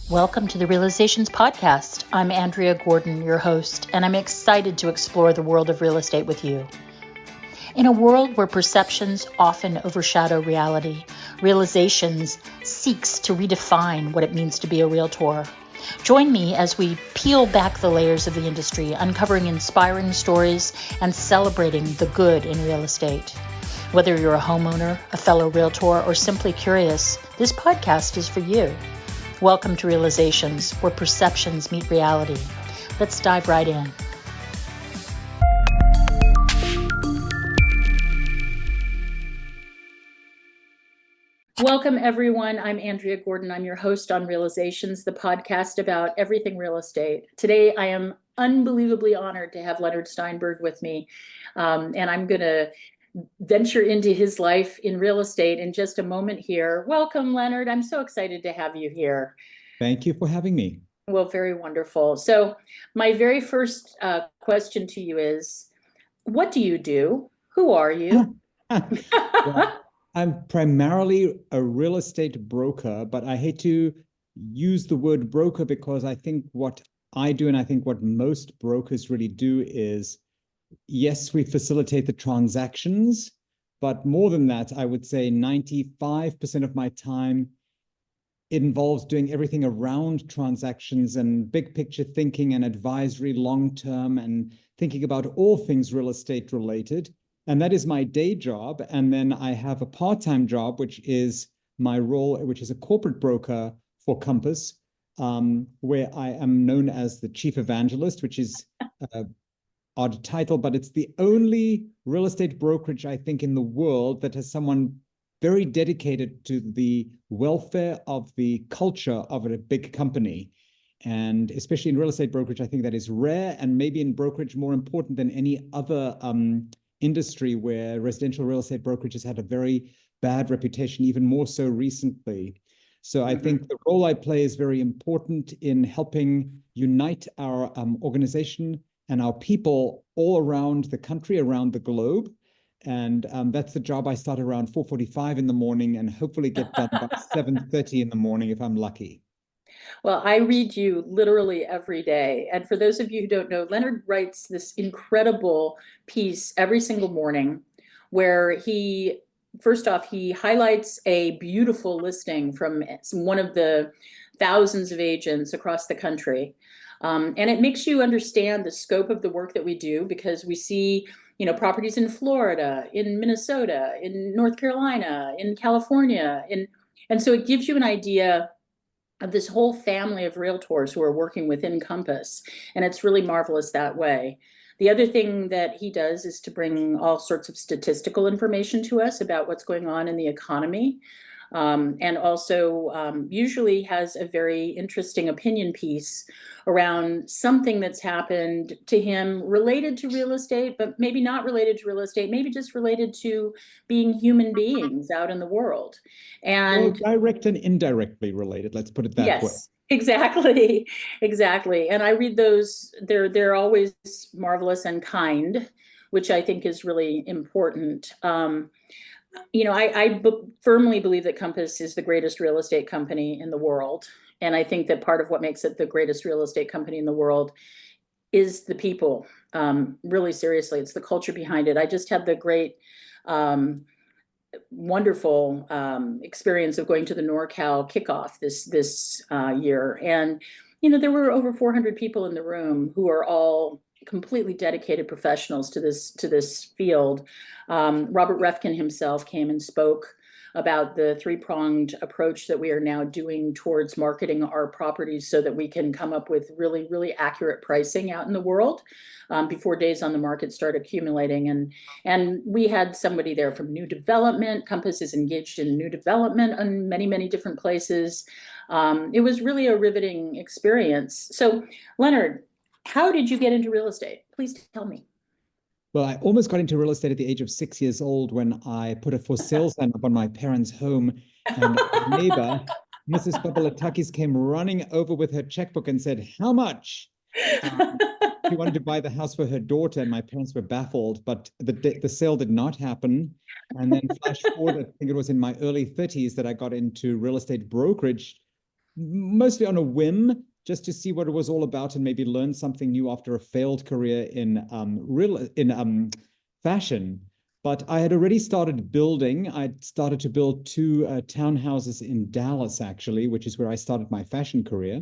Welcome to the Realizations Podcast. I'm Andrea Gordon, your host, and I'm excited to explore the world of real estate with you. In a world where perceptions often overshadow reality, Realizations seeks to redefine what it means to be a realtor. Join me as we peel back the layers of the industry, uncovering inspiring stories and celebrating the good in real estate. Whether you're a homeowner, a fellow realtor, or simply curious, this podcast is for you. Welcome to Realizations, where perceptions meet reality. Let's dive right in. Welcome, everyone. I'm Andrea Gordon. I'm your host on Realizations, the podcast about everything real estate. Today, I am unbelievably honored to have Leonard Steinberg with me, and I'm going to venture into his life in real estate in just a moment here. Welcome, Leonard. I'm so excited to have you here. Thank you for having me. Well, very wonderful. So my very first question to you is, what do you do? Who are you? Well, I'm primarily a real estate broker, but I hate to use the word broker because I think what I do and I think what most brokers really do is, yes, we facilitate the transactions, but more than that, I would say 95% of my time it involves doing everything around transactions and big picture thinking and advisory long-term and thinking about all things real estate related. And that is my day job. And then I have a part-time job, which is my role, which is a corporate broker for Compass, where I am known as the Chief Evangelist, which is odd title, but it's the only real estate brokerage, I think, in the world that has someone very dedicated to the welfare of the culture of a big company. And especially in real estate brokerage, I think that is rare, and maybe in brokerage more important than any other industry where residential real estate brokerage has had a very bad reputation, even more so recently. So I think the role I play is very important in helping unite our organization and our people all around the country, around the globe. And that's the job. I start around 4:45 in the morning and hopefully get done by 7:30 in the morning if I'm lucky. Well, I read you literally every day. And for those of you who don't know, Leonard writes this incredible piece every single morning where he, first off, he highlights a beautiful listing from one of the thousands of agents across the country. And it makes you understand the scope of the work that we do, because we see, properties in Florida, in Minnesota, in North Carolina, in California. And so it gives you an idea of this whole family of realtors who are working within Compass. And it's really marvelous that way. The other thing that he does is to bring all sorts of statistical information to us about what's going on in the economy. And also usually has a very interesting opinion piece around something that's happened to him related to real estate, but maybe not related to real estate, maybe just related to being human beings out in the world. And well, direct and indirectly related, let's put it that way. Yes, exactly. Exactly. And I read those, they're always marvelous and kind, which I think is really important. I firmly believe that Compass is the greatest real estate company in the world. And I think that part of what makes it the greatest real estate company in the world is the people. Really seriously, it's the culture behind it. I just had the great, wonderful experience of going to the NorCal kickoff this year. And, there were over 400 people in the room who are all completely dedicated professionals to this field. Robert Refkin himself came and spoke about the three-pronged approach that we are now doing towards marketing our properties so that we can come up with really, really accurate pricing out in the world before days on the market start accumulating. And we had somebody there from new development. Compass is engaged in new development in many, many different places. It was really a riveting experience. So, Leonard, how did you get into real estate? Please tell me. Well, I almost got into real estate at the age of 6 years old when I put a for sale sign up on my parents' home, and a neighbor, Mrs. Babalatakis, came running over with her checkbook and said, "How much?" She wanted to buy the house for her daughter, and my parents were baffled, but the sale did not happen. And then flash forward, I think it was in my early 30s that I got into real estate brokerage mostly on a whim, just to see what it was all about and maybe learn something new after a failed career in fashion. But I had already started building. I'd started to build two townhouses in Dallas, actually, which is where I started my fashion career.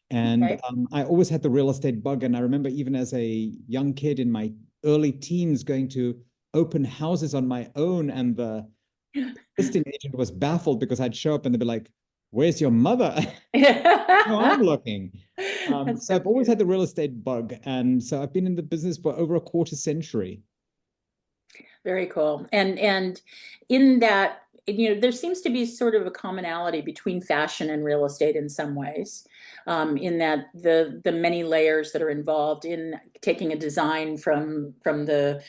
And Okay. I always had the real estate bug. And I remember even as a young kid in my early teens going to open houses on my own, and the listing agent was baffled because I'd show up and they'd be like, "Where's your mother?" No, I'm looking. That's So so I've always cute. had the real estate bug. And so I've been in the business for over a quarter century. Very cool. And in that, there seems to be sort of a commonality between fashion and real estate in some ways, in that the many layers that are involved in taking a design from the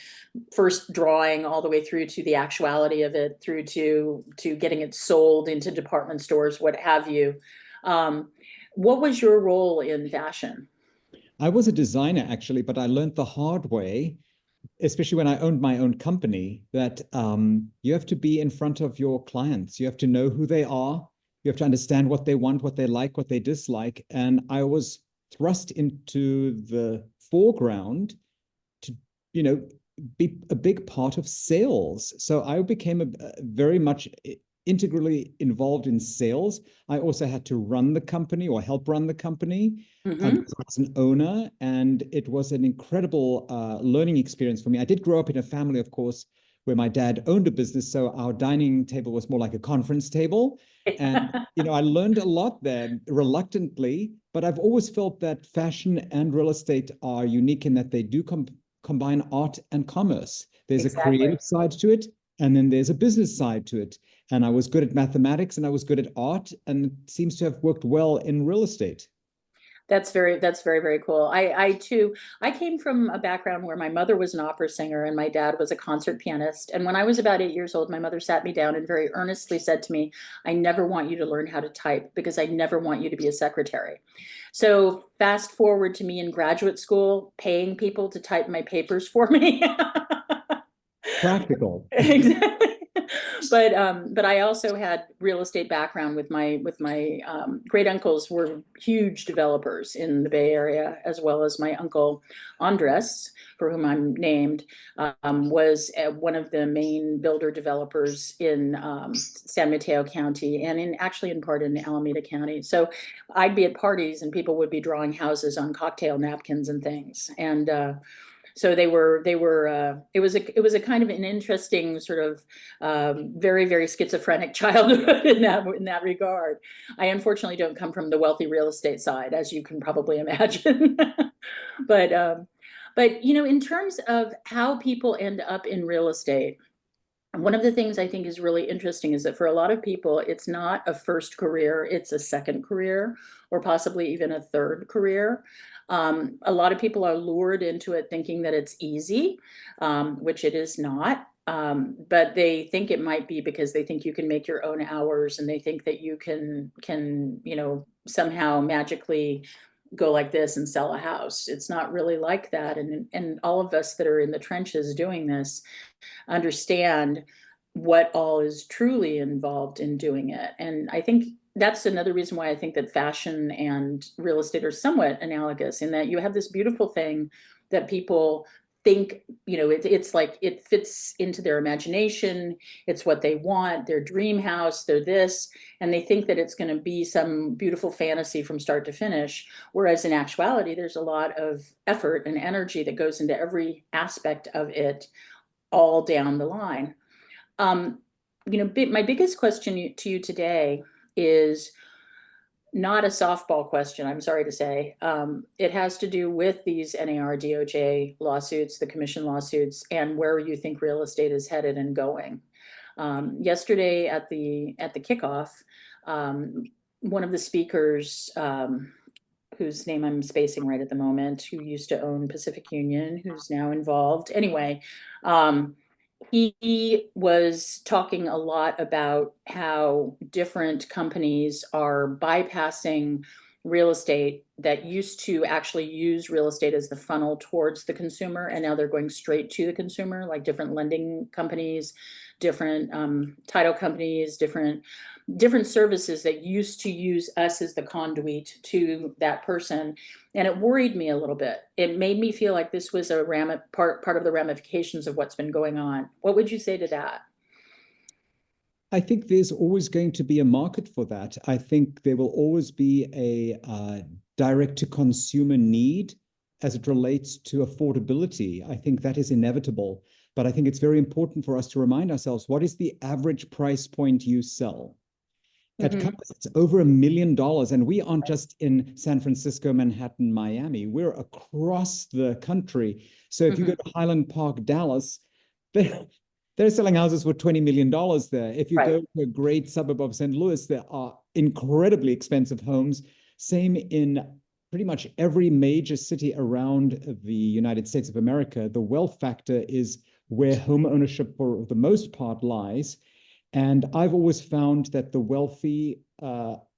first drawing all the way through to the actuality of it, through to getting it sold into department stores, what have you. Um, what was your role in fashion? I was a designer actually, but I learned the hard way, especially when I owned my own company, that you have to be in front of your clients. You have to know who they are. You have to understand what they want, what they like, what they dislike. And I was thrust into the foreground to, you know, be a big part of sales. So I became very much integrally involved in sales. I also had to run the company or help run the company Hmm. because I was an owner, and it was an incredible learning experience for me. I did grow up in a family, of course, where my dad owned a business, so our dining table was more like a conference table. And I learned a lot there reluctantly, but I've always felt that fashion and real estate are unique in that they do combine art and commerce. There's a Exactly. creative side to it, and then there's a business side to it. And I was good at mathematics and I was good at art, and it seems to have worked well in real estate. That's very, very cool. I too, I came from a background where my mother was an opera singer and my dad was a concert pianist. And when I was about 8 years old, my mother sat me down and very earnestly said to me, I never want you to learn how to type because I never want you to be a secretary. So fast forward to me in graduate school, paying people to type my papers for me. Practical. Exactly. But I also had real estate background with my great uncles were huge developers in the Bay Area, as well as my uncle Andres, for whom I'm named, was one of the main builder developers in San Mateo County and in actually in part in Alameda County. So I'd be at parties and people would be drawing houses on cocktail napkins and things. And so it was a kind of an interesting sort of very, very schizophrenic childhood in that regard. I unfortunately don't come from the wealthy real estate side, as you can probably imagine. but but in terms of how people end up in real estate, one of the things I think is really interesting is that for a lot of people, it's not a first career, it's a second career, or possibly even a third career. A lot of people are lured into it thinking that it's easy, which it is not. But they think it might be because they think you can make your own hours, and they think that you can somehow magically go like this and sell a house. It's not really like that. And all of us that are in the trenches doing this understand what all is truly involved in doing it. And I think that's another reason why I think that fashion and real estate are somewhat analogous, in that you have this beautiful thing that people think, it's like it fits into their imagination. It's what they want, their dream house, they're this, and they think that it's going to be some beautiful fantasy from start to finish. Whereas in actuality, there's a lot of effort and energy that goes into every aspect of it all down the line. Um, my biggest question to you today is not a softball question, I'm sorry to say. It has to do with these NAR DOJ lawsuits, the commission lawsuits, and where you think real estate is headed and going. Yesterday at the kickoff, um, one of the speakers, whose name I'm spacing right at the moment, who used to own Pacific Union, who's now involved. Anyway, he was talking a lot about how different companies are bypassing real estate that used to actually use real estate as the funnel towards the consumer, and now they're going straight to the consumer, like different lending companies, different title companies, different services that used to use us as the conduit to that person. And it worried me a little bit. It made me feel like this was a part of the ramifications of what's been going on. What would you say to that? I think there's always going to be a market for that. I think there will always be a direct-to-consumer need as it relates to affordability. I think that is inevitable. But I think it's very important for us to remind ourselves, what is the average price point you sell? At Compass, it's over $1 million. And we aren't just in San Francisco, Manhattan, Miami. We're across the country. So if you go to Highland Park, Dallas, they're selling houses for $20 million there. If you go to a great suburb of St. Louis, there are incredibly expensive homes. Same in pretty much every major city around the United States of America. The wealth factor is where home ownership for the most part lies. And I've always found that the wealthy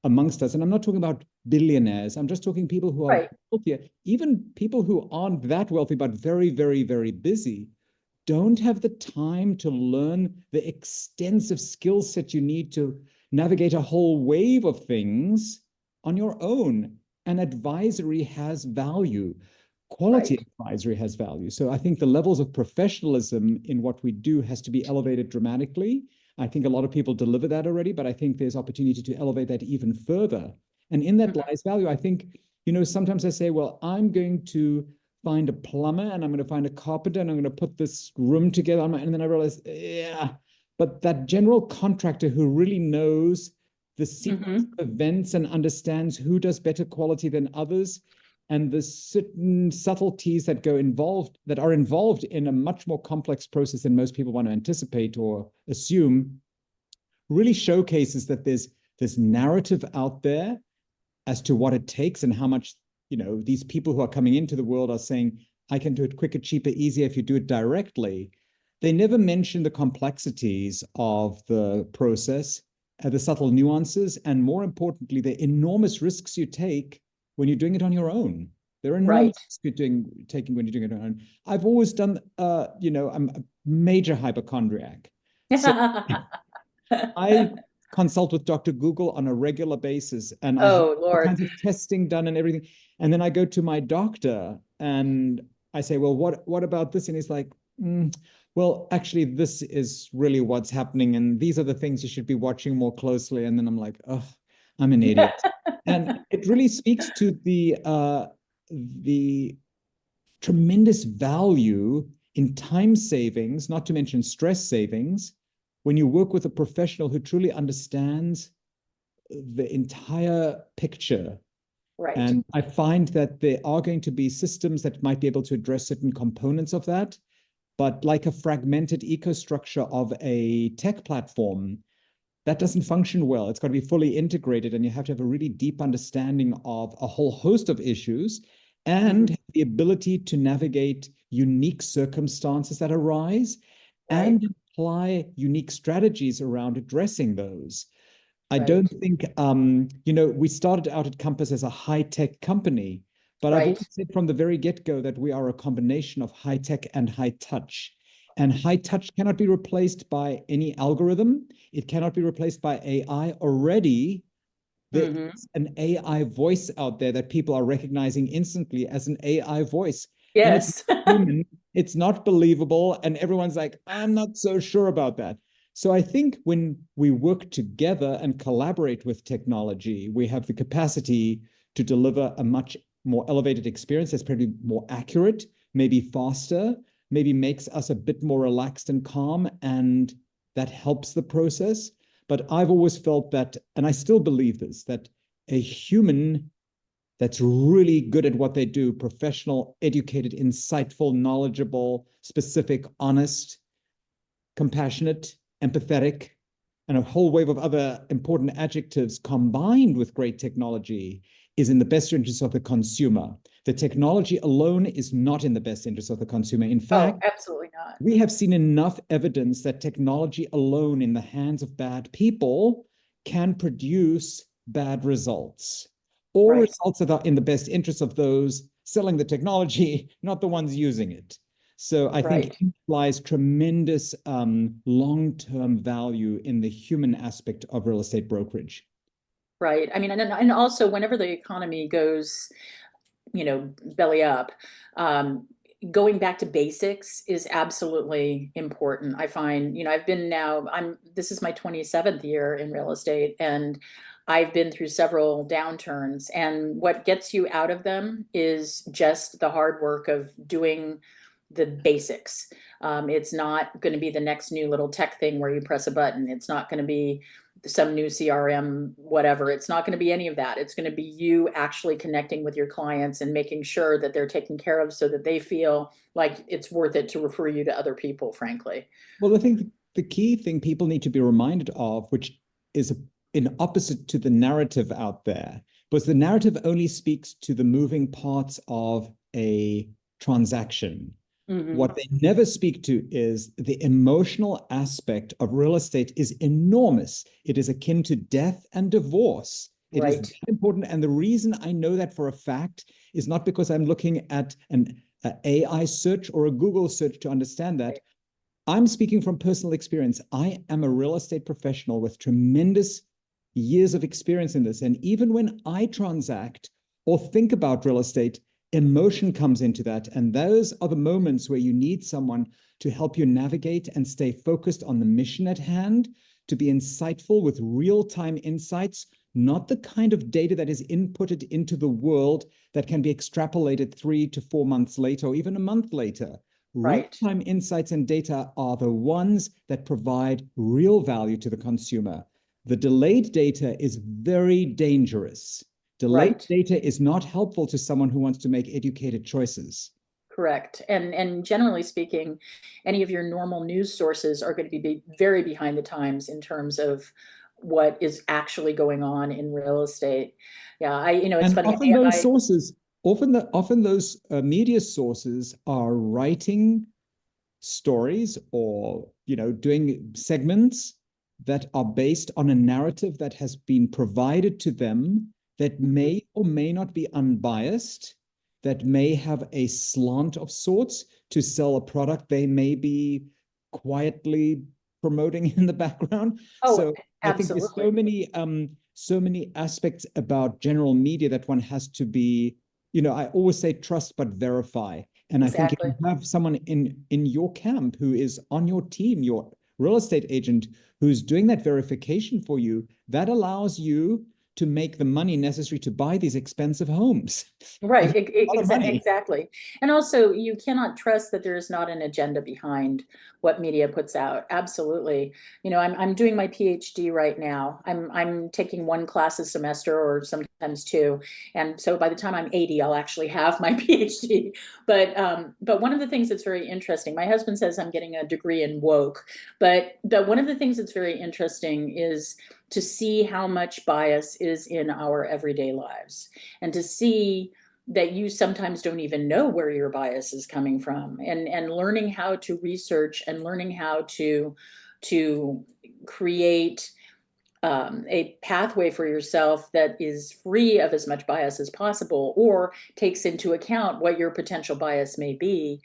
amongst us, and I'm not talking about billionaires, I'm just talking people who are wealthier, even people who aren't that wealthy, but very, very, very busy, don't have the time to learn the extensive skill set you need to navigate a whole wave of things on your own. And advisory has value. Quality advisory has value. So I think the levels of professionalism in what we do has to be elevated dramatically. I think a lot of people deliver that already, but I think there's opportunity to elevate that even further. And in that lies value. I think, sometimes I say, well, I'm going to find a plumber and I'm going to find a carpenter and I'm going to put this room together. And then I realize, yeah, but that general contractor who really knows the sequence of events and understands who does better quality than others, and the certain subtleties that are involved in a much more complex process than most people want to anticipate or assume, really showcases that there's this narrative out there as to what it takes and how much, these people who are coming into the world are saying, I can do it quicker, cheaper, easier if you do it directly. They never mention the complexities of the process, the subtle nuances, and more importantly, the enormous risks you take when you're doing it on your own. There are enormous risks you're taking when you're doing it on your own. I've always done, I'm a major hypochondriac. So I consult with Dr. Google on a regular basis, and I have all kinds of testing done and everything. And then I go to my doctor and I say, well, what about this? And he's like, well, actually, this is really what's happening. And these are the things you should be watching more closely. And then I'm like, oh, I'm an idiot. And it really speaks to the tremendous value in time savings, not to mention stress savings, when you work with a professional who truly understands the entire picture. And I find that there are going to be systems that might be able to address certain components of that, but like a fragmented ecostructure of a tech platform, that doesn't function well. It's got to be fully integrated, and you have to have a really deep understanding of a whole host of issues and the ability to navigate unique circumstances that arise and apply unique strategies around addressing those. I don't think, we started out at Compass as a high-tech company, but I've always said from the very get-go that we are a combination of high-tech and high-touch. And high-touch cannot be replaced by any algorithm. It cannot be replaced by AI. Already, there's an AI voice out there that people are recognizing instantly as an AI voice. Yes. And it's human, it's not believable, and everyone's like, I'm not so sure about that. So I think when we work together and collaborate with technology, we have the capacity to deliver a much more elevated experience that's probably more accurate, maybe faster, maybe makes us a bit more relaxed and calm, and that helps the process. But I've always felt that, and I still believe this, that a human that's really good at what they do, professional, educated, insightful, knowledgeable, specific, honest, compassionate, empathetic, and a whole wave of other important adjectives combined with great technology is in the best interest of the consumer. The technology alone is not in the best interest of the consumer. In fact, absolutely not. We have seen enough evidence that technology alone in the hands of bad people can produce bad results, or results that are in the best interest of those selling the technology, not the ones using it. So I think Right. it implies tremendous long-term value in the human aspect of real estate brokerage. Right. I mean, and also whenever the economy goes, belly up, um, going back to basics is absolutely important. I find, I've been now, this is my 27th year in real estate, and I've been through several downturns. And what gets you out of them is just the hard work of doing the basics. It's not going to be the next new little tech thing where you press a button. It's not going to be some new CRM, whatever. It's not going to be any of that. It's going to be you actually connecting with your clients and making sure that they're taken care of so that they feel like it's worth it to refer you to other people, frankly. Well, I think the key thing people need to be reminded of, which is in opposite to the narrative out there, was the narrative only speaks to the moving parts of a transaction. Mm-hmm. What they never speak to is the emotional aspect of real estate is enormous. It is akin to death and divorce. It is Right. that important. And the reason I know that for a fact is not because I'm looking at an AI search or a Google search to understand that. Right. I'm speaking from personal experience. I am a real estate professional with tremendous years of experience in this. And even when I transact or think about real estate, emotion comes into that. And those are the moments where you need someone to help you navigate and stay focused on the mission at hand, to be insightful with real-time insights, not the kind of data that is inputted into the world that can be extrapolated 3 to 4 months later or even a month later. Right. Real-time insights and data are the ones that provide real value to the consumer. The delayed data is very dangerous. Delayed Right. data is not helpful to someone who wants to make educated choices. Correct. And generally speaking, any of your normal news sources are going to be very behind the times in terms of what is actually going on in real estate. Yeah, it's And funny. often those AI, sources, often those media sources are writing stories or doing segments that are based on a narrative that has been provided to them that may or may not be unbiased, that may have a slant of sorts to sell a product they may be quietly promoting in the background. oh, So I think there's absolutely. so many aspects about general media that one has to be, I always say trust but verify. And I think if Exactly. you have someone in your camp who is on your team, your real estate agent, who's doing that verification for you, that allows you to make the money necessary to buy these expensive homes. Right, A lot of money. exactly. And also, you cannot trust that there is not an agenda behind what media puts out. Absolutely. I'm doing my PhD right now. I'm taking one class a semester or sometimes two. And so by the time I'm 80, I'll actually have my PhD. But one of the things that's very interesting, my husband says I'm getting a degree in woke, but one of the things that's very interesting is to see how much bias is in our everyday lives and to see that you sometimes don't even know where your bias is coming from, and learning how to research and learning how to create a pathway for yourself that is free of as much bias as possible or takes into account what your potential bias may be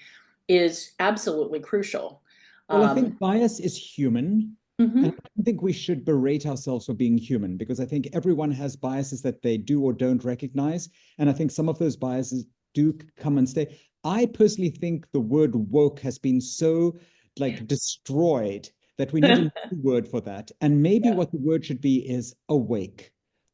is absolutely crucial. Well, I um, think bias is human. And mhm. I don't think we should berate ourselves for being human because I think everyone has biases that they do or don't recognize. And I think some of those biases do come and stay. I personally think the word woke has been so like destroyed that we need a new word for that. And maybe Yeah, what the word should be is awake.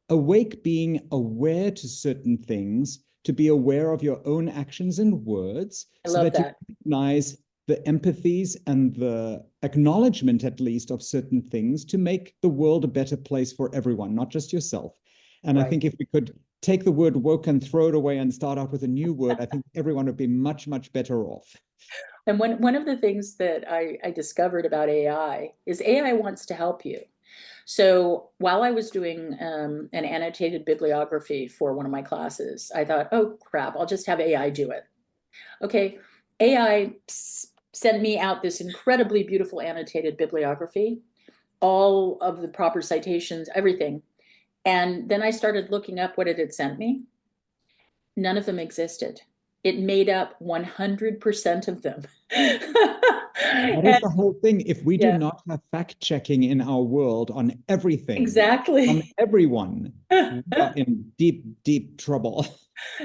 Awake being aware to certain things, to be aware of your own actions and words I so love that you that. recognize the empathies and the acknowledgement, at least, of certain things to make the world a better place for everyone, not just yourself. And I Right. think if we could take the word woke and throw it away and start out with a new word, I think everyone would be much, much better off. And one of the things that I discovered about AI is AI wants to help you. So while I was doing an annotated bibliography for one of my classes, I thought, oh crap, I'll just have AI do it. Okay, AI sent me out this incredibly beautiful annotated bibliography, all of the proper citations, everything. And then I started looking up what it had sent me. None of them existed. it made up 100% of them. That is And the whole thing. If we do yeah, not have fact checking in our world on everything from exactly. everyone, we are in deep, deep trouble.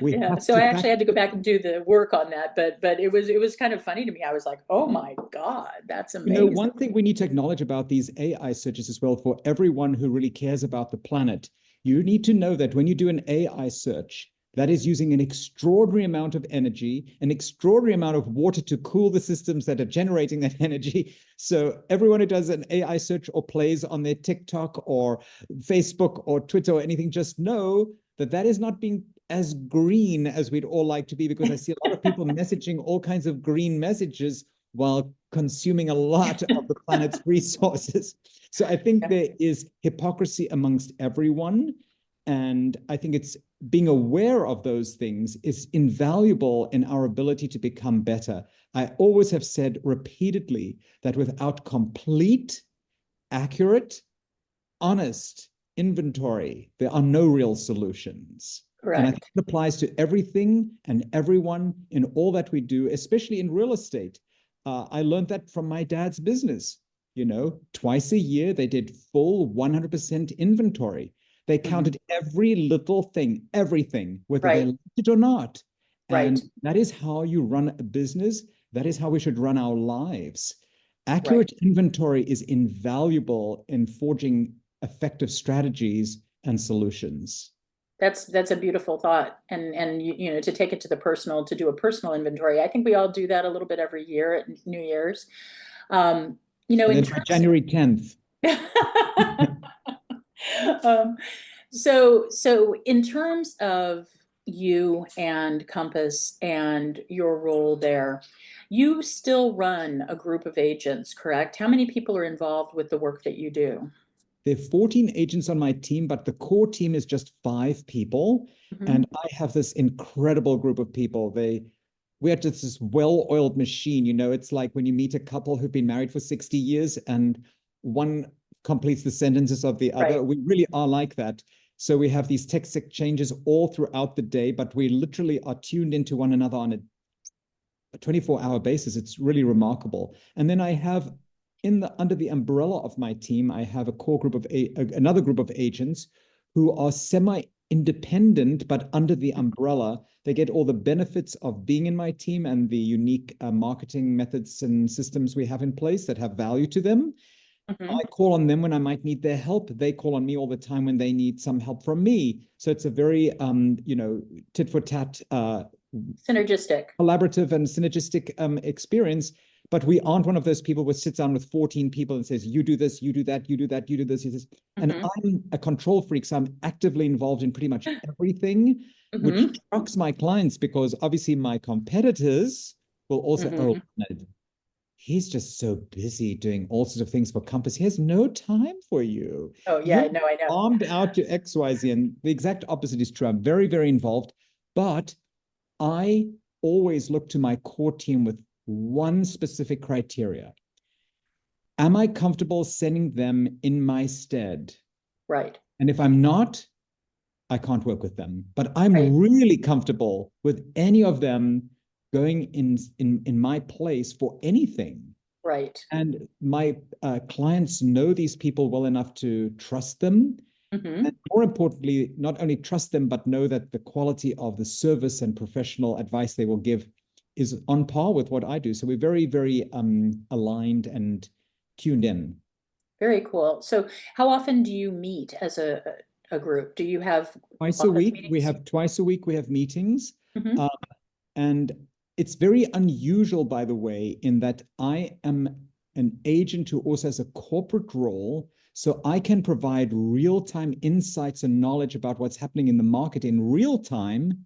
We Yeah. have So to I fact actually had to go back and do the work on that, but it was kind of funny to me. I was like, oh my God, that's amazing. One thing we need to acknowledge about these AI searches as well, for everyone who really cares about the planet, you need to know that when you do an AI search, that is using an extraordinary amount of energy, an extraordinary amount of water to cool the systems that are generating that energy. So everyone who does an AI search or plays on their TikTok or Facebook or Twitter or anything, just know that that is not being as green as we'd all like to be, because I see a lot of people messaging all kinds of green messages while consuming a lot of the planet's resources. So I think there is hypocrisy amongst everyone. And I think it's being aware of those things is invaluable in our ability to become better. I always have said repeatedly that without complete, accurate, honest inventory, there are no real solutions. And I think Correct. it applies to everything and everyone in all that we do, especially in real estate. I learned that from my dad's business. Twice a year, they did full 100% inventory. They Mhm. counted every little thing, everything, whether they Right. liked it or not. Right. And that is how you run a business. That is how we should run our lives. Right. Accurate inventory is invaluable in forging effective strategies and solutions. That's a beautiful thought. And to take it to the personal, to do a personal inventory. I think we all do that a little bit every year at New Year's. And In then by terms January 10th, um, so in terms of you and Compass and your role there, you still run a group of agents, correct? How many people are involved with the work that you do? there are 14 agents on my team, but the core team is just 5 people. Mhm. And I have this incredible group of people. We are just this well-oiled machine. It's like when you meet a couple who've been married for 60 years and one completes the sentences of the other. Right. We really are like that. So we have these text exchanges all throughout the day, but we literally are tuned into one another on a 24-hour basis. It's really remarkable. And then I have under the umbrella of my team, I have a core group of another group of agents who are semi-independent, but under the umbrella, they get all the benefits of being in my team and the unique marketing methods and systems we have in place that have value to them. I Mhm. call on them when I might need their help. They call on me all the time when they need some help from me. So it's a very, tit for tat, Synergistic. collaborative and synergistic experience. But we aren't one of those people who sits down with 14 people and says, you do this, you do that, you do that, you do this, you do this. And Mhm. I'm a control freak, so I'm actively involved in pretty much everything, which Mhm. shocks my clients because obviously my competitors will also, oh, Mhm. he's just so busy doing all sorts of things for Compass. He has no time for you. Oh yeah, You're I know, I know. armed out to XYZ. And the exact opposite is true. I'm very, very involved. But I always look to my core team with one specific criteria. Am I comfortable sending them in my stead? Right. And if I'm not, I can't work with them. But Right. I'm really comfortable with any of them going in my place for anything. Right. And my clients know these people well enough to trust them. And Mhm. more importantly, not only trust them, but know that the quality of the service and professional advice they will give is on par with what I do. So we're very, very aligned and tuned in. Very cool. So how often do you meet as a group? Do you have Twice a lots of week, meetings? twice a week, we have meetings. Mhm. Uh, and it's very unusual, by the way, in that I am an agent who also has a corporate role. So I can provide real-time insights and knowledge about what's happening in the market in real time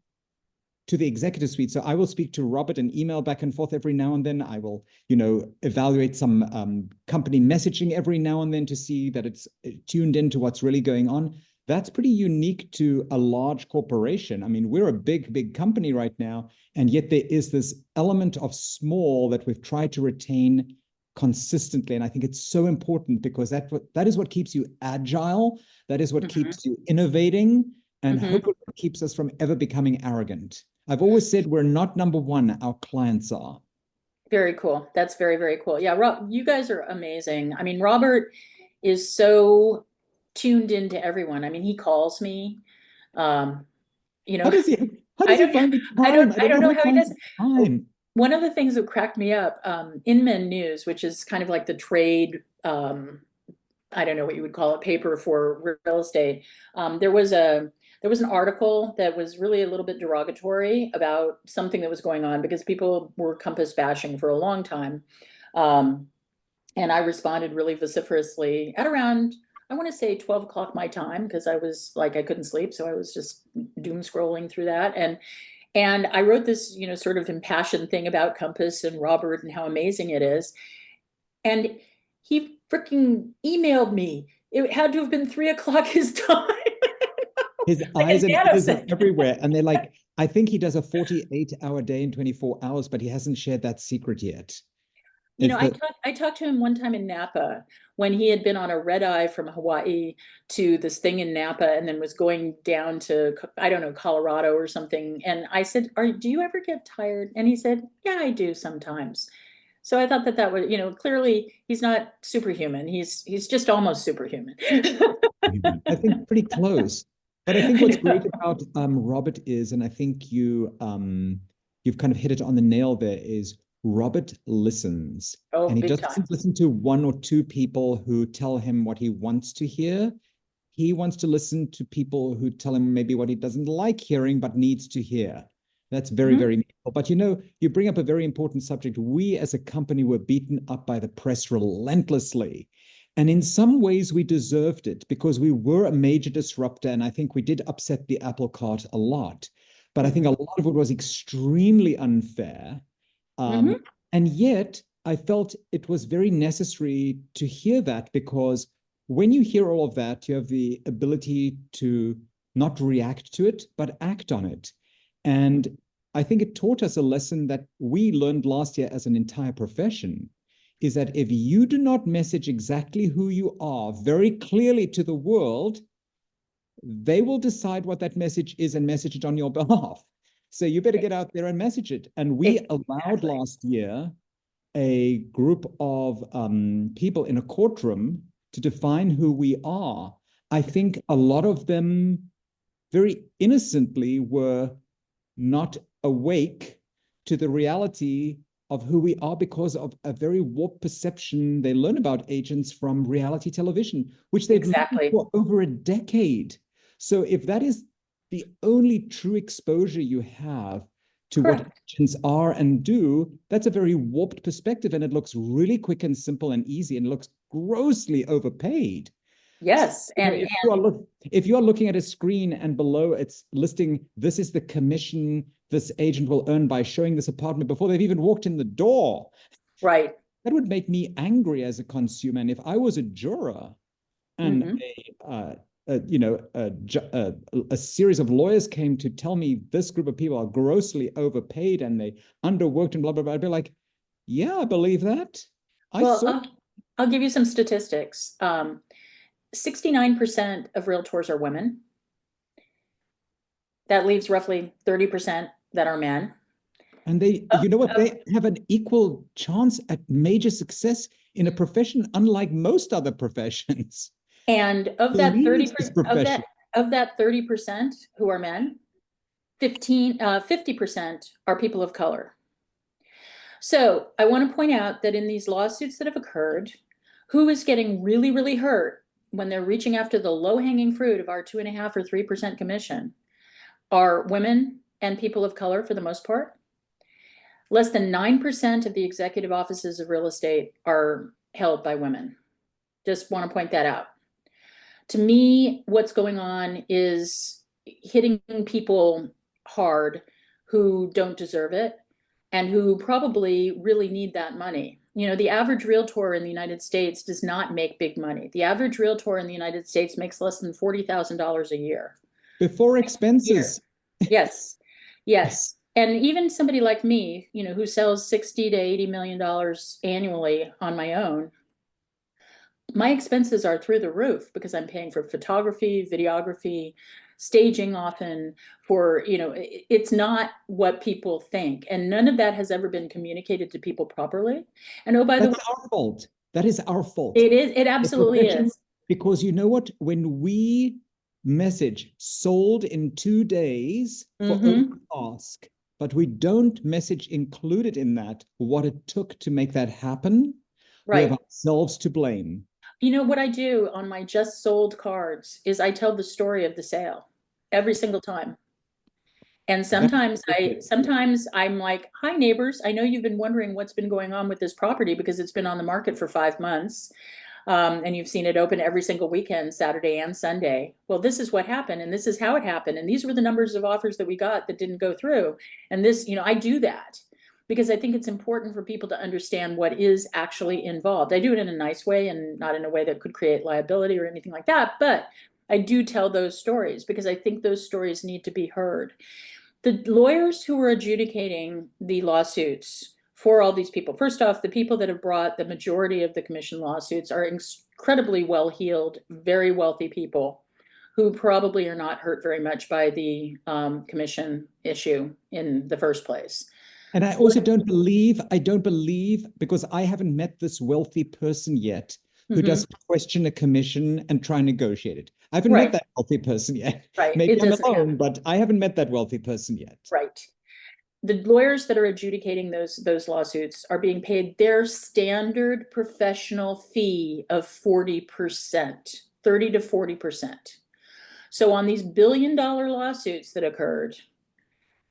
to the executive suite. So I will speak to Robert and email back and forth every now and then. I will, evaluate some company messaging every now and then to see that it's tuned into what's really going on. That's pretty unique to a large corporation. I mean, we're a big, big company right now, and yet there is this element of small that we've tried to retain consistently. And I think it's so important because that is what keeps you agile. That is what Mhm. keeps you innovating and Mhm. hopefully keeps us from ever becoming arrogant. I've always said we're not number one, our clients are. Very cool. That's very, very cool. Yeah, Rob, you guys are amazing. I mean, Robert is so tuned into everyone. I mean, he calls me. Um, you How know, does he how I does he don't, find the I time? don't, I I don't don't know know how he how he finds does the it. time. One of the things that cracked me up, in Men News, which is kind of like the trade, I don't know what you would call it, paper for real estate. There was an article that was really a little bit derogatory about something that was going on because people were Compass bashing for a long time. Um, and I responded really vociferously at around, I want to say 12 o'clock my time, because I was like, I couldn't sleep. So I was just doom scrolling through that. And I wrote this, sort of impassioned thing about Compass and Robert and how amazing it is. And he freaking emailed me. It had to have been 3 o'clock his time. His Like eyes a and ears are nanosecond. everywhere. And they're like, I think he does a 48-hour day in 24 hours, but he hasn't shared that secret yet. It's the I talked to him one time in Napa when he had been on a red eye from Hawaii to this thing in Napa and then was going down to, I don't know, Colorado or something. And I said, do you ever get tired? And he said, yeah, I do sometimes. So I thought that was, clearly he's not superhuman. He's just almost superhuman. I think pretty close. But I think what's great about Robert is, and I think you've kind of hit it on the nail there, is Robert listens. Oh, And he big just time. doesn't listen to one or two people who tell him what he wants to hear. He wants to listen to people who tell him maybe what he doesn't like hearing, but needs to hear. That's very, Mhm. very meaningful. But you bring up a very important subject. We as a company were beaten up by the press relentlessly. And in some ways, we deserved it because we were a major disruptor. And I think we did upset the apple cart a lot. But I think a Mhm. lot of it was extremely unfair. Um, Mhm. and yet, I felt it was very necessary to hear that because when you hear all of that, you have the ability to not react to it, but act on it. And I think it taught us a lesson that we learned last year as an entire profession is that if you do not message exactly who you are very clearly to the world, they will decide what that message is and message it on your behalf. So you better get out there and message it. And we allowed Exactly. last year a group of people in a courtroom to define who we are. I think a lot of them very innocently were not awake to the reality of who we are because of a very warped perception they learn about agents from reality television, which they've lived with Exactly. for over a decade. So if that is the only true exposure you have to what Correct. agents are and do, that's a very warped perspective. And it looks really quick and simple and easy and looks grossly overpaid. So, Yes. And if you are looking at a screen and below it's listing, this is the commission this agent will earn by showing this apartment before they've even walked in the door, right. that would make me angry as a consumer. And if I was a juror and Hmm. a series of lawyers came to tell me this group of people are grossly overpaid and they underworked and blah, blah, blah, I'd be like, yeah, I believe that. I Well, saw. I'll give you some statistics. 69% of realtors are women. That leaves roughly 30% that are men. And they, Of, you know what, of, they have an equal chance at major success in a profession unlike most other professions. and of Who that needs 30 this of profession? that 30% who are men, 50% are people of color. So I want to point out that in these lawsuits that have occurred, who is getting really, really hurt when they're reaching after the low-hanging fruit of our 2.5 or 3% commission are women and people of color for the most part. Less than 9% of the executive offices of real estate are held by women. Just want to point that out. To me, what's going on is hitting people hard who don't deserve it and who probably really need that money. The average realtor in the United States does not make big money. The average realtor in the United States makes less than $40,000 a year. Before Year. expenses. Yes. Yes. And even somebody like me, who sells 60 to 80 million dollars annually on my own, my expenses are through the roof because I'm paying for photography, videography, staging often for, it's not what people think. And none of that has ever been communicated to people properly. And oh, by the way, That's our fault. That is our fault. it absolutely is. Because you know what? When we message sold in 2 days for open ask, but we don't message included in that what it took to make that happen, we have ourselves to blame. What I do on my just sold cards is I tell the story of the sale every single time. And sometimes I'm like, hi neighbors, I know you've been wondering what's been going on with this property because it's been on the market for 5 months. And you've seen it open every single weekend, Saturday and Sunday. Well, this is what happened, and this is how it happened. And these were the numbers of offers that we got that didn't go through. And this, I do that because I think it's important for people to understand what is actually involved. I do it in a nice way and not in a way that could create liability or anything like that. But I do tell those stories because I think those stories need to be heard. The lawyers who were adjudicating the lawsuits for all these people, first off, the people that have brought the majority of the commission lawsuits are incredibly well-heeled, very wealthy people who probably are not hurt very much by the commission issue in the first place. And I also don't believe, because I haven't met this wealthy person yet who doesn't question a commission and try and negotiate it. I haven't met that wealthy person yet. Maybe I'm alone, but I haven't met that wealthy person yet. Right. The lawyers that are adjudicating those lawsuits are being paid their standard professional fee of 40%, 30 to 40%. So on these billion-dollar lawsuits that occurred,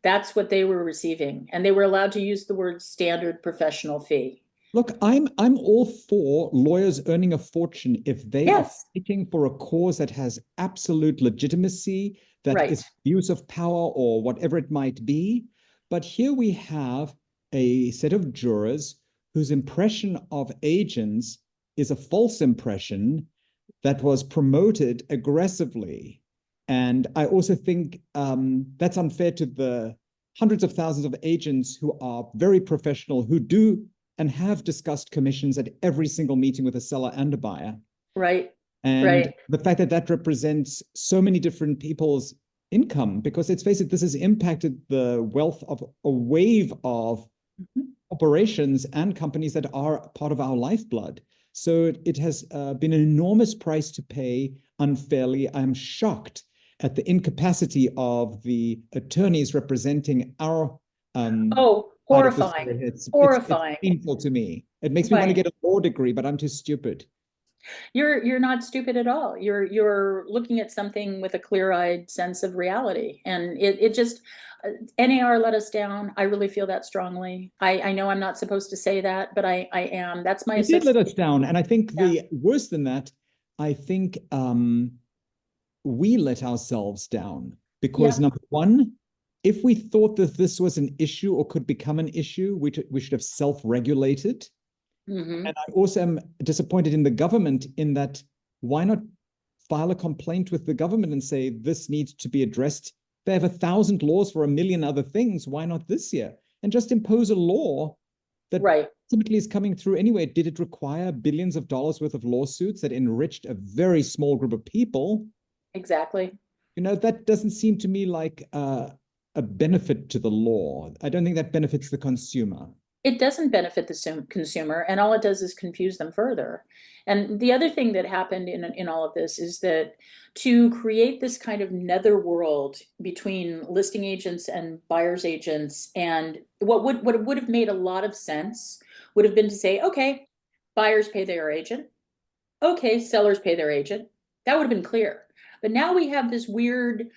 that's what they were receiving. And they were allowed to use the word standard professional fee. Look, I'm all for lawyers earning a fortune if they are fighting for a cause that has absolute legitimacy, that is abuse of power or whatever it might be. But here we have a set of jurors whose impression of agents is a false impression that was promoted aggressively. And I also think that's unfair to the hundreds of thousands of agents who are very professional, who do and have discussed commissions at every single meeting with a seller and a buyer. Right. And the fact that that represents so many different people's income, because let's face it, this has impacted the wealth of a wave of operations and companies that are part of our lifeblood. So it has been an enormous price to pay unfairly. I'm shocked at the incapacity of the attorneys representing our horrifying. It's horrifying. It's painful to me. It makes me want to get a law degree, but I'm too stupid. You're not stupid at all. You're looking at something with a clear-eyed sense of reality. And it just NAR let us down. I really feel that strongly. I know I'm not supposed to say that, but I am. That's my assessment. It did let us down. And I think the worse than that, I think we let ourselves down because number one, if we thought that this was an issue or could become an issue, we should have self-regulated. And I also am disappointed in the government in that why not file a complaint with the government and say this needs to be addressed? They have 1,000 laws for 1 million other things. Why not this year? And just impose a law that ultimately is coming through anyway. Did it require billions of dollars worth of lawsuits that enriched a very small group of people? Exactly. That doesn't seem to me like a benefit to the law. I don't think that benefits the consumer. It doesn't benefit the consumer, and all it does is confuse them further. And the other thing that happened in all of this is that to create this kind of netherworld between listing agents and buyer's agents, and what would have made a lot of sense would have been to say, okay, buyers pay their agent. Okay, sellers pay their agent. That would have been clear. But now we have this weird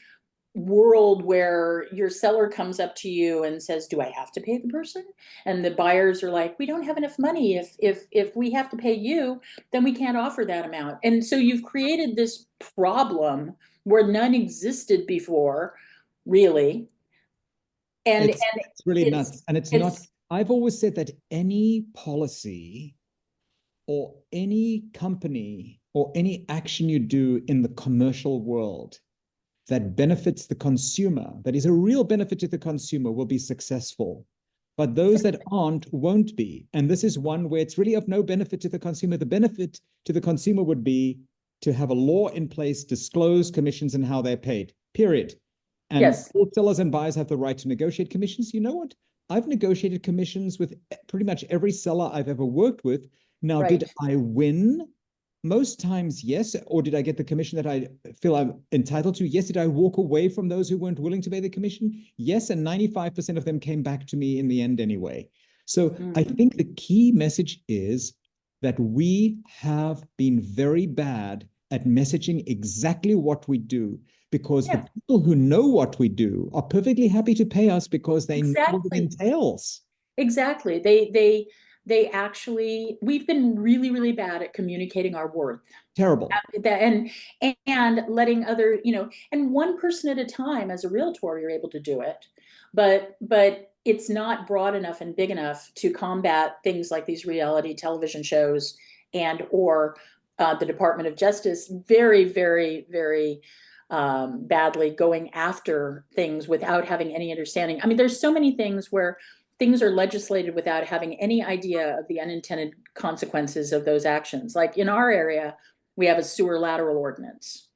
world where your seller comes up to you and says, do I have to pay the person? And the buyers are like, we don't have enough money. If we have to pay you, then we can't offer that amount. And so you've created this problem where none existed before, really. And it's really nuts. And it's not, I've always said that any policy or any company or any action you do in the commercial world that benefits the consumer, that is a real benefit to the consumer, will be successful. But those that aren't won't be. And this is one where it's really of no benefit to the consumer. The benefit to the consumer would be to have a law in place, disclose commissions and how they're paid. period. And Yes, all sellers and buyers have the right to negotiate commissions. You know what? I've negotiated commissions with pretty much every seller I've ever worked with. Now, did right. I win? Most times, yes. Or did I get the commission that I feel I'm entitled to? Yes. Did I walk away from those who weren't willing to pay the commission? Yes. And 95% of them came back to me in the end anyway. So I Mm. think the key message is that we have been very bad at messaging exactly what we do, because the Yeah, people who know what we do are perfectly happy to pay us because they know what it exactly. entails. Exactly. They actually, we've been really, really bad at communicating our worth. Terrible. That and letting other, and one person at a time as a realtor, you're able to do it. But it's not broad enough and big enough to combat things like these reality television shows and or the Department of Justice very, very, very badly going after things without having any understanding. I mean, there's so many things where things are legislated without having any idea of the unintended consequences of those actions. Like in our area, we have a sewer lateral ordinance.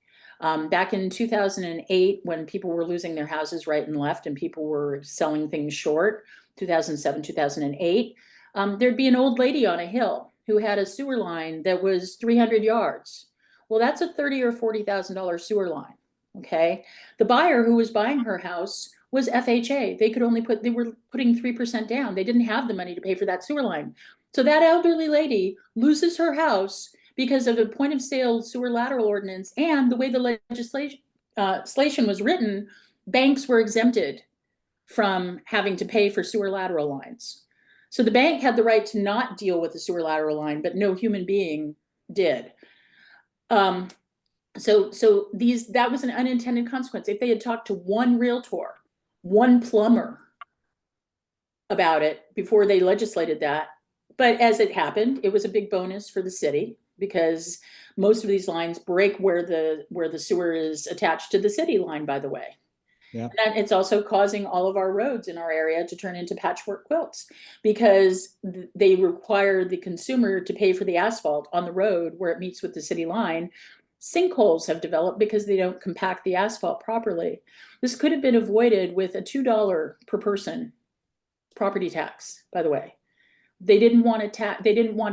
Back in 2008, when people were losing their houses right and left and people were selling things short, 2007, 2008, there'd be an old lady on a hill who had a sewer line that was 300 yards. Well, that's a $30,000 or $40,000 sewer line. Okay. The buyer who was buying her house was FHA. They were putting 3% down. They didn't have the money to pay for that sewer line. So that elderly lady loses her house because of a point of sale sewer lateral ordinance and the way the legislation was written. Banks were exempted from having to pay for sewer lateral lines. So the bank had the right to not deal with the sewer lateral line, but no human being did. Um, so that was an unintended consequence. If they had talked to one realtor, one plumber about it before they legislated that, but as it happened, it was a big bonus for the city because most of these lines break where the sewer is attached to the city line, by the way. Yeah. And it's also causing all of our roads in our area to turn into patchwork quilts because they require the consumer to pay for the asphalt on the road where it meets with the city line. Sinkholes have developed because they don't compact the asphalt properly. This could have been avoided with a $2 per person property tax, by the way. They didn't want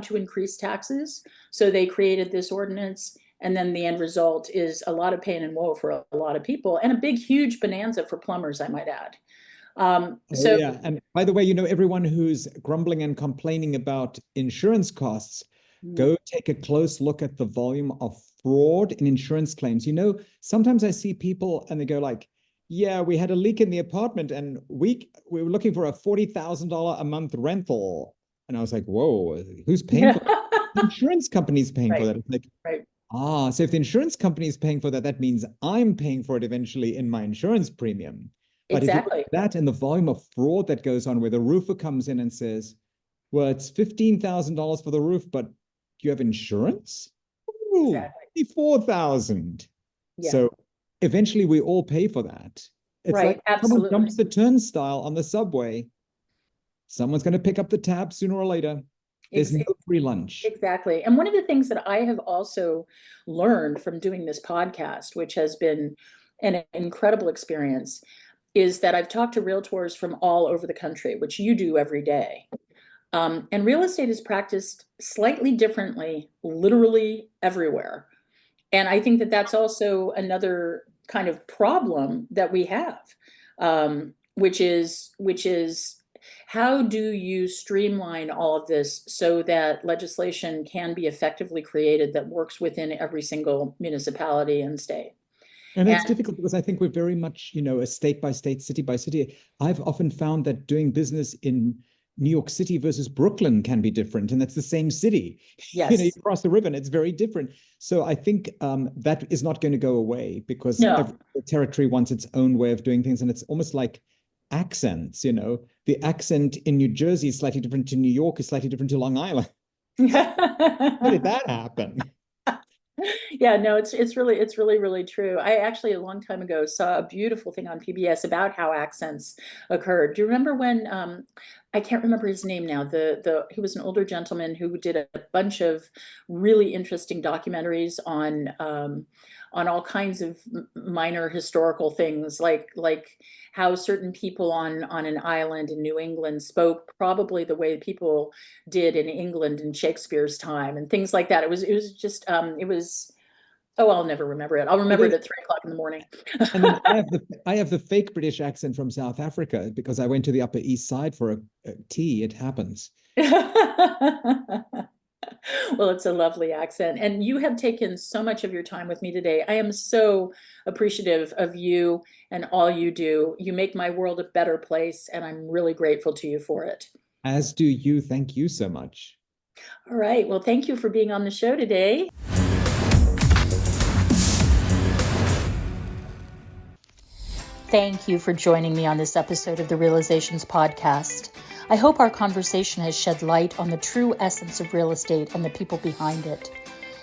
to increase taxes, so they created this ordinance. And then the end result is a lot of pain and woe for a lot of people and a big, huge bonanza for plumbers, I might add. Oh, So yeah. And by the way, everyone who's grumbling and complaining about insurance costs, go take a close look at the volume of fraud in insurance claims. Sometimes I see people and they go like, yeah, we had a leak in the apartment and we were looking for a $40,000 a month rental. And I was like, whoa, who's paying for that? The insurance company's paying for right, that. It's like, right, so if the insurance company is paying for that, that means I'm paying for it eventually in my insurance premium. But if you look exactly, at that and the volume of fraud that goes on, where the roofer comes in and says, well, it's $15,000 for the roof, but do you have insurance? Ooh, exactly. 4,000. Yeah, So eventually we all pay for that. It's like right, someone absolutely. jumps the turnstile on the subway. Someone's going to pick up the tab sooner or later. There's no free lunch. Exactly. And one of the things that I have also learned from doing this podcast, which has been an incredible experience, is that I've talked to realtors from all over the country, which you do every day. And real estate is practiced slightly differently, literally everywhere. And I think that that's also another kind of problem that we have, which is how do you streamline all of this so that legislation can be effectively created that works within every single municipality and state? And And it's difficult because I think we're very much, a state by state, city by city. I've often found that doing business in New York City versus Brooklyn can be different, and that's the same city. You yes, cross the river and it's very different. So I think that is not going to go away because no, every territory wants its own way of doing things, and it's almost like accents. The accent in New Jersey is slightly different to New York, is slightly different to Long Island. How did that happen? yeah, no, it's really really true. I actually a long time ago saw a beautiful thing on PBS about how accents occurred. Do you remember when I can't remember his name now. He was an older gentleman who did a bunch of really interesting documentaries on all kinds of minor historical things, like how certain people on an island in New England spoke probably the way people did in England in Shakespeare's time, and things like that. It was just it was. Oh, I'll never remember it. I'll remember it at 3 o'clock in the morning. And then I have the fake British accent from South Africa because I went to the Upper East Side for a tea. It happens. Well, it's a lovely accent. And you have taken so much of your time with me today. I am so appreciative of you and all you do. You make my world a better place, and I'm really grateful to you for it. As do you. Thank you so much. All right. Well, thank you for being on the show today. Thank you for joining me on this episode of the Realizations Podcast. I hope our conversation has shed light on the true essence of real estate and the people behind it.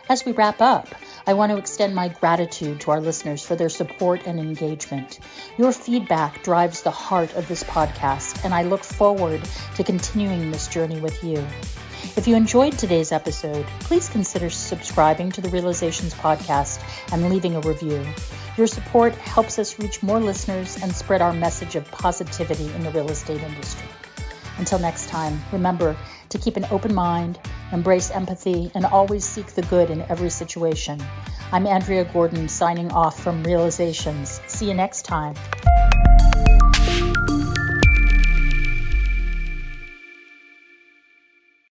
As we wrap up, I want to extend my gratitude to our listeners for their support and engagement. Your feedback drives the heart of this podcast, and I look forward to continuing this journey with you. If you enjoyed today's episode, please consider subscribing to the Realizations Podcast and leaving a review. Your support helps us reach more listeners and spread our message of positivity in the real estate industry. Until next time, remember to keep an open mind, embrace empathy, and always seek the good in every situation. I'm Andrea Gordon, signing off from Realizations. See you next time.